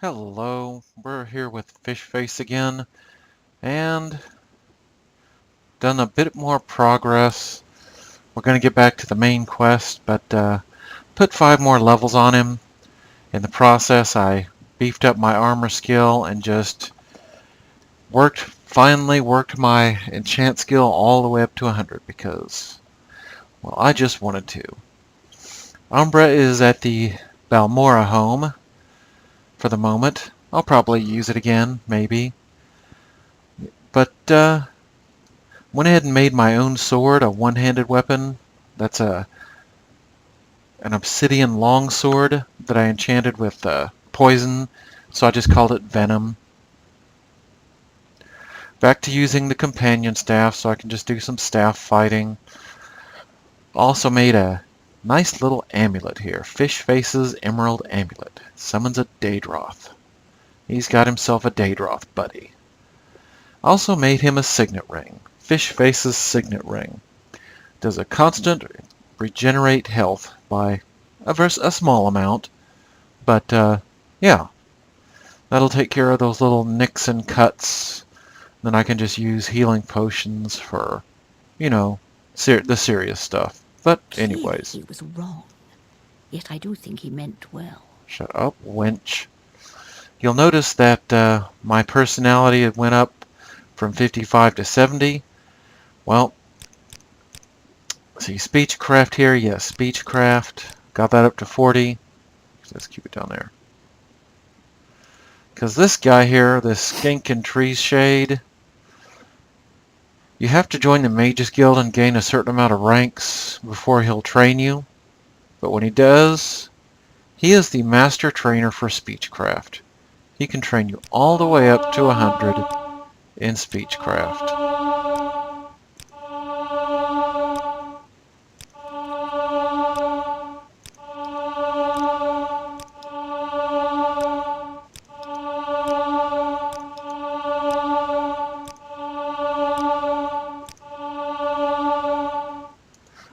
Hello, we're here with Fish Face again, and done a bit more progress. We're going to get back to the main quest, but put 5 more levels on him. In the process, I beefed up my armor skill and just finally worked my enchant skill all the way up to 100 because, well, I just wanted to. Umbra is at the Balmora home for the moment. I'll probably use it again, maybe. But went ahead and made my own sword, a one-handed weapon. That's an obsidian longsword that I enchanted with poison, so I just called it Venom. Back to using the companion staff so I can just do some staff fighting. Also made a nice little amulet here. Fish Face's Emerald Amulet. Summons a Daedroth. He's got himself a Daedroth buddy. Also made him a signet ring. Fish Face's Signet Ring. Does a constant regenerate health by a small amount, but yeah, that'll take care of those little nicks and cuts. Then I can just use healing potions for, the serious stuff. But Clearly anyways, he was wrong, yet I do think he meant well. shut up, wench. You'll notice that my personality went up from 55 to 70. Well, see, speechcraft here, yes, speechcraft. Got that up to 40. Let's keep it down there. Because this guy here, this skink and trees shade, you have to join the Mages Guild and gain a certain amount of ranks before he'll train you. But when he does, he is the master trainer for speechcraft. He can train you all the way up to 100 in speechcraft.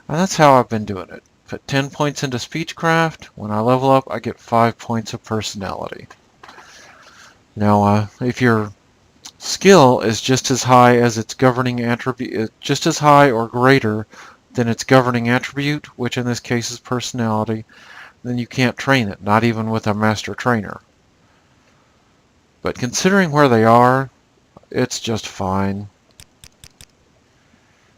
And that's how I've been doing it. Put 10 points into speechcraft. When I level up, I get 5 points of personality. Now, if your skill is just as high as its governing attribute, just as high or greater than its governing attribute, which in this case is personality, then you can't train it, not even with a master trainer. But considering where they are, it's just fine.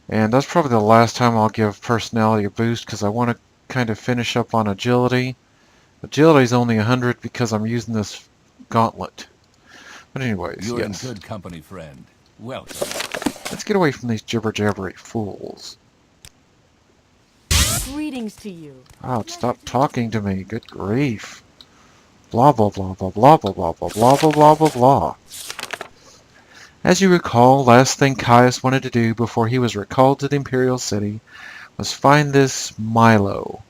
And that's probably the last time I'll give personality a boost because I want to kind of finish up on agility. Agility is only 100 because I'm using this gauntlet. But anyways, You're yes. in good company, friend. Welcome. Let's get away from these jibber-jabbery fools. Greetings to you. Oh, stop talking to me. Good grief. Blah, blah, blah, blah, blah, blah, blah, blah, blah, blah, blah, blah, blah. As you recall, last thing Caius wanted to do before he was recalled to the Imperial City was find this Milo.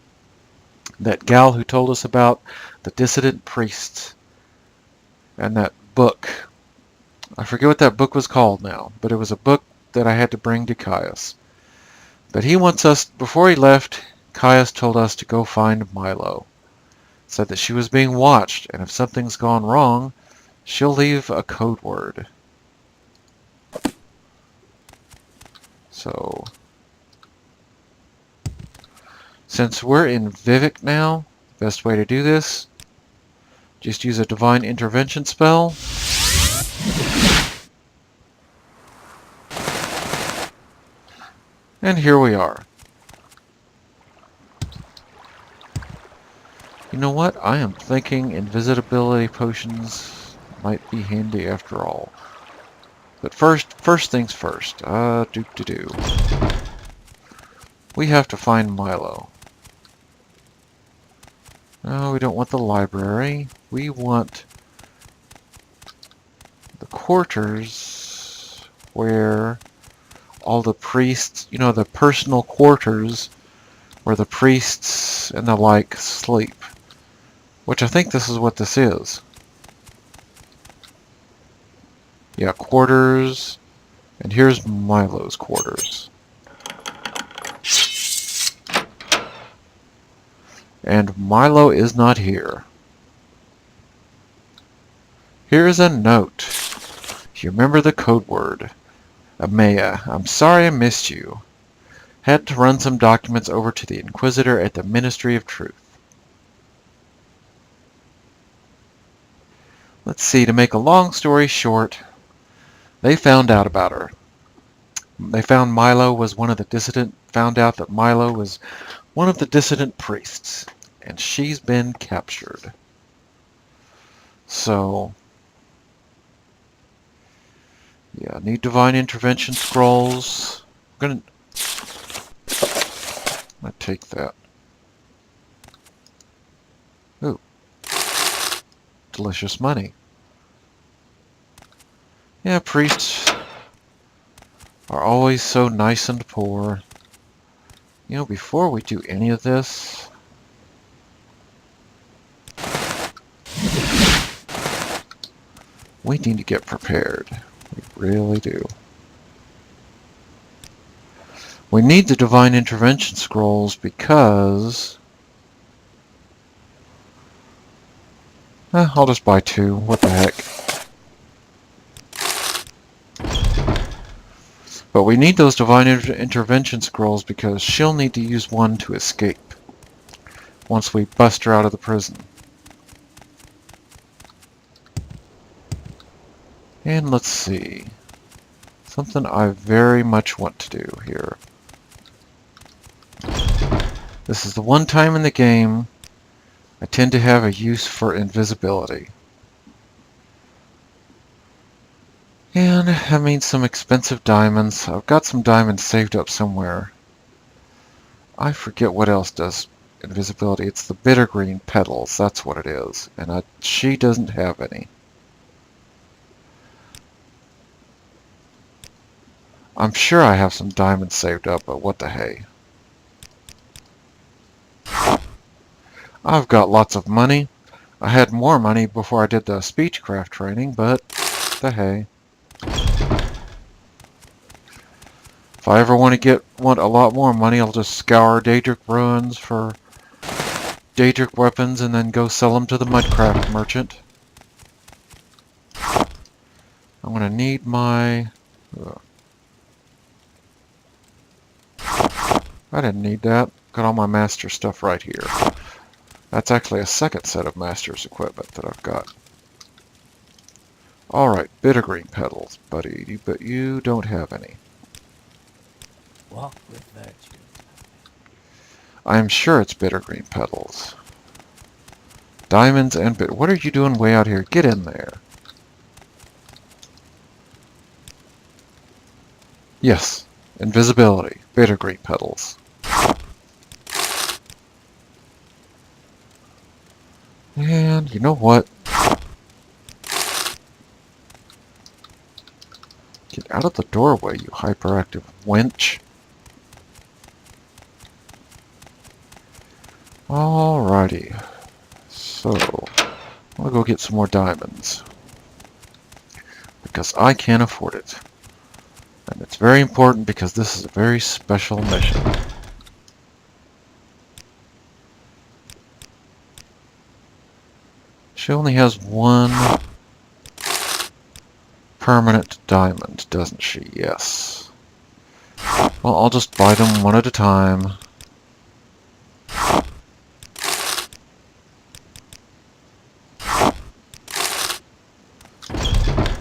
That gal who told us about the dissident priests. And that book. I forget what that book was called now, but it was a book that I had to bring to Caius. But he wants us, before he left, Caius told us to go find Milo. Said that she was being watched, and if something's gone wrong, she'll leave a code word. So, since we're in Vivek now, best way to do this, just use a divine intervention spell. And here we are. You know what? I am thinking invisibility potions might be handy after all. But first things first. Do. We have to find Milo. No, we don't want the library. We want the quarters where all the priests, the personal quarters where the priests and the like sleep. Which I think this is what this is. Yeah, quarters. And here's Milo's quarters. And Milo is not here. Here is a note. You remember the code word. Amaya, I'm sorry I missed you. Had to run some documents over to the Inquisitor at the Ministry of Truth. Let's see, to make a long story short, they found out about her. They found Milo was one of the found out that Milo was one of the dissident priests, and she's been captured. So, yeah, need divine intervention scrolls. I'm gonna take that. Ooh, delicious money. Yeah, priests are always so nice and poor. You know, before we do any of this, we need to get prepared. We really do. We need the divine intervention scrolls because... I'll just buy 2. What the heck. But we need those divine intervention scrolls because she'll need to use one to escape once we bust her out of the prison. And let's see. Something I very much want to do here. This is the one time in the game I tend to have a use for invisibility. And that means some expensive diamonds. I've got some diamonds saved up somewhere. I forget what else does invisibility. It's the bitter green petals. That's what it is. And she doesn't have any. I'm sure I have some diamonds saved up, but what the hey. I've got lots of money. I had more money before I did the speechcraft training, but the hey. If I ever want a lot more money, I'll just scour Daedric ruins for Daedric weapons and then go sell them to the Mudcraft merchant. I'm gonna need my... I didn't need that. Got all my master stuff right here. That's actually a second set of master's equipment that I've got. Alright, bitter green petals, buddy, but you don't have any. Walk with virtue. I am sure it's bitter green petals. Diamonds and what are you doing way out here? Get in there. Yes, invisibility, bitter green petals. And you know what? Get out of the doorway, you hyperactive wench. Alrighty. So, I'll go get some more diamonds. Because I can't afford it. And it's very important because this is a very special mission. She only has one permanent diamond, doesn't she? Yes. Well, I'll just buy them one at a time.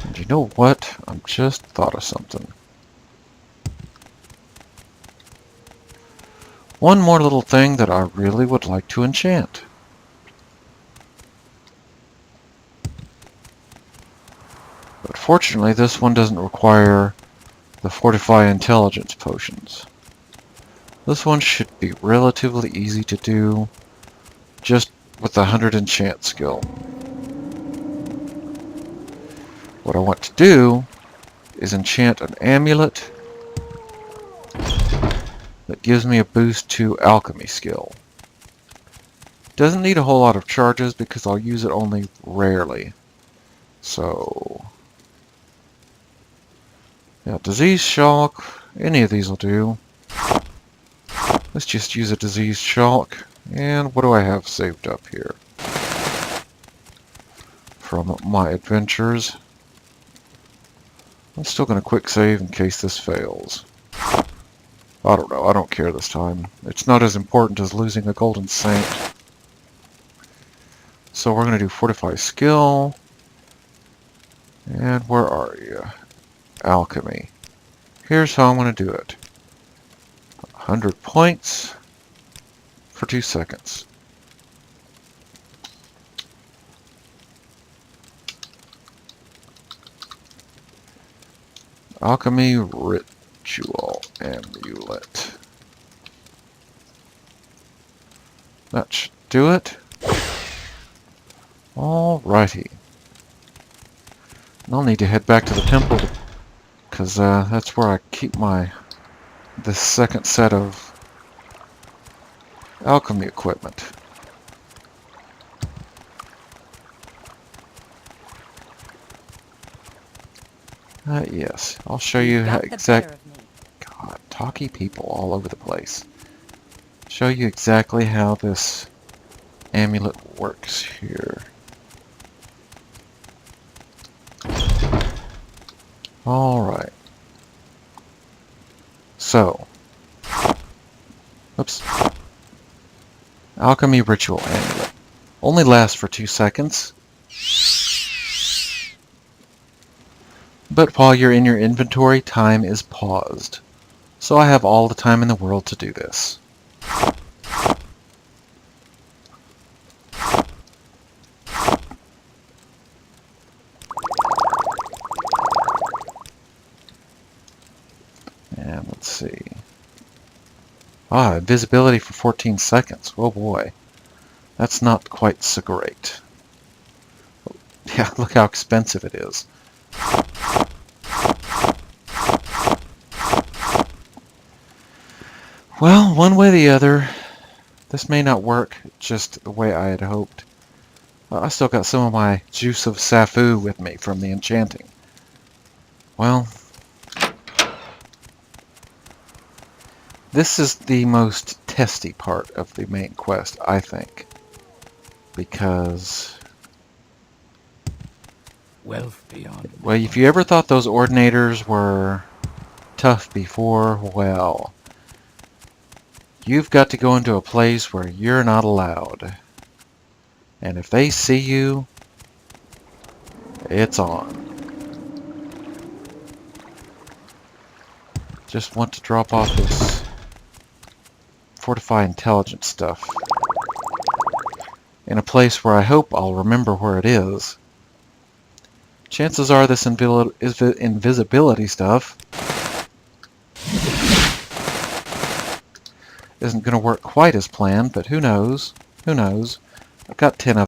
And you know what? I just thought of something. One more little thing that I really would like to enchant. But fortunately, this one doesn't require the Fortify Intelligence potions. This one should be relatively easy to do, just with the 100 enchant skill. What I want to do is enchant an amulet that gives me a boost to alchemy skill. Doesn't need a whole lot of charges because I'll use it only rarely. So, yeah, disease shock, any of these will do. Let's just use a disease shock. And what do I have saved up here? from my adventures. I'm still going to quick save in case this fails. I don't know. I don't care this time. It's not as important as losing a golden saint. So we're going to do fortify skill. And where are you? Alchemy. Here's how I'm going to do it. 100 points for 2 seconds. Alchemy Ritual Amulet. That should do it. Alrighty. I'll need to head back to the temple because that's where I keep this second set of alchemy equipment. Yes, I'll show you how God, talky people all over the place. Show you exactly how this amulet works here. Alright. So. Oops. Alchemy Ritual Amulet. Only lasts for 2 seconds. But while you're in your inventory, time is paused. So I have all the time in the world to do this. And let's see. Invisibility for 14 seconds. Oh boy. That's not quite so great. Yeah, look how expensive it is. Well, one way or the other, this may not work just the way I had hoped. I still got some of my juice of Safu with me from the enchanting. Well, this is the most testy part of the main quest, I think. Because, Wealth beyond. well, if you ever thought those ordinators were tough before, well, you've got to go into a place where you're not allowed. And if they see you, it's on. Just want to drop off this fortify intelligence stuff in a place where I hope I'll remember where it is. Chances are this invisibility stuff isn't going to work quite as planned, but who knows? Who knows? I've got 10 of